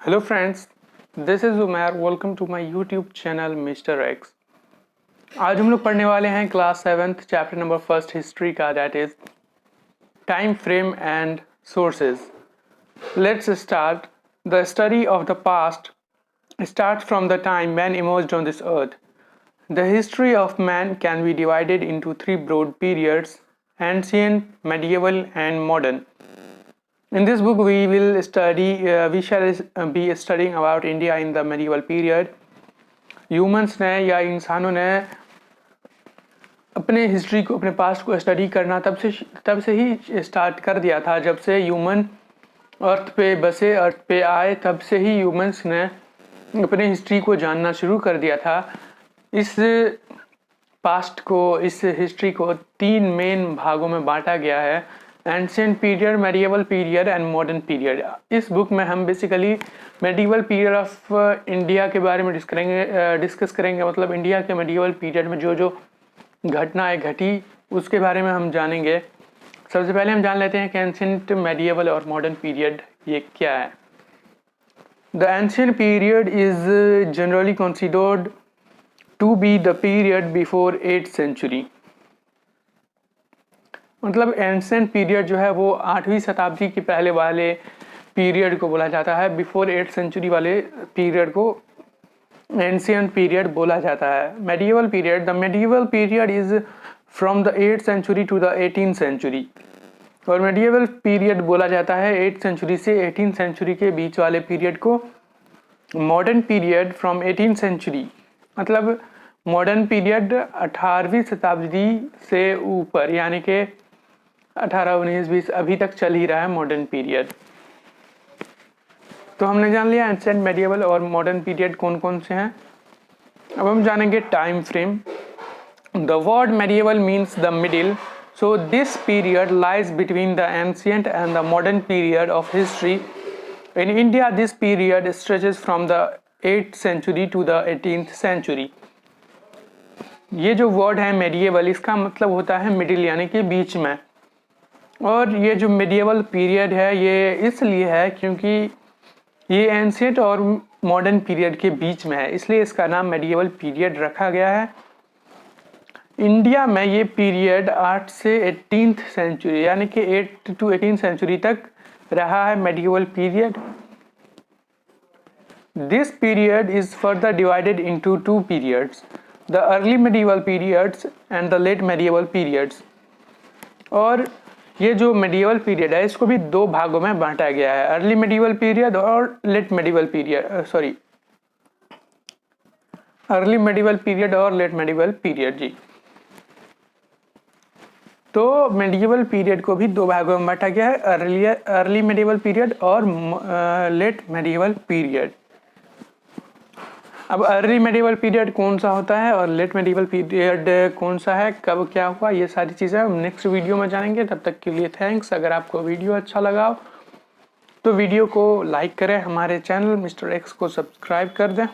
Hello friends, this is Umair. Welcome to my YouTube channel mister X. आज हम लोग पढ़ने वाले हैं class 7th chapter number first history का, that is time frame and sources. Let's start. The study of the past starts from the time man emerged on this earth. The history of man can be divided into three broad periods: ancient, medieval, and modern. In this book, we shall be studying about India in the medieval period. Humans ने या इंसानों ने अपने history को, अपने past को study करना तब से ही स्टार्ट कर दिया था। जब से ह्यूमन अर्थ पे बसे, अर्थ पे आए, तब से ही ह्यूमंस ने अपने हिस्ट्री को जानना शुरू कर दिया था। इस पास्ट को, इस हिस्ट्री को तीन मेन भागों में बांटा गया है: ancient period, medieval period and modern period. इस बुक में हम basically medieval period of India के बारे में डिस्कस करेंगे। मतलब इंडिया के मेडिएवल पीरियड में जो जो घटनाएं घटी उसके बारे में हम जानेंगे। सबसे पहले हम जान लेते हैं कि एंशिएंट, मेडिएवल और मॉडर्न पीरियड ये क्या है। The ancient period is generally considered to be the period before 8th century। मतलब एंशिएंट पीरियड जो है वो 8वीं शताब्दी के पहले वाले पीरियड को बोला जाता है। बिफोर 8th century वाले पीरियड को एंशिएंट पीरियड बोला जाता है। Medieval period, the medieval period is from the 8th century to the 18th century। और मेडिएवल पीरियड बोला जाता है 8th century से 18th century के बीच वाले पीरियड को। Modern period from 18th century, मतलब मॉडर्न पीरियड 18वीं शताब्दी से ऊपर, यानी कि 18, 19, 20 अभी तक चल ही रहा है मॉडर्न पीरियड। तो हमने जान लिया एंशिएंट, मेडिएवल और मॉडर्न पीरियड कौन कौन से हैं। अब हम जानेंगे time frame. The word medieval means the middle, so this period lies between the ancient and the modern period of history. In India this period stretches from the 8th century to the 18th century। ये जो word है medieval, इसका मतलब होता है middle, यानी कि बीच में। और ये जो मेडिएवल पीरियड है ये इसलिए है क्योंकि ये एंशिएंट और मॉडर्न पीरियड के बीच में है, इसलिए इसका नाम मेडिएवल पीरियड रखा गया है। इंडिया में ये पीरियड 8 से 18th century, यानी कि 8 to 18th century तक रहा है medieval period. This period is further divided into two periods: the early medieval periods and the late medieval periods. और ये जो मेडिएवल पीरियड है इसको भी दो भागों में बांटा गया है: अर्ली मेडिएवल पीरियड और late medieval period, early medieval period और लेट मेडिएवल पीरियड जी। तो मेडिएवल पीरियड को भी दो भागों में बांटा गया है: अर्ली मेडिएवल पीरियड और लेट मेडिएवल पीरियड। अब अर्ली मेडिएवल पीरियड कौन सा होता है और लेट मेडिएवल पीरियड कौन सा है, कब क्या हुआ, ये सारी चीज़ें हम नेक्स्ट वीडियो में जानेंगे। तब तक के लिए थैंक्स। अगर आपको वीडियो अच्छा लगा हो तो वीडियो को लाइक करें, हमारे चैनल मिस्टर एक्स को सब्सक्राइब कर दें।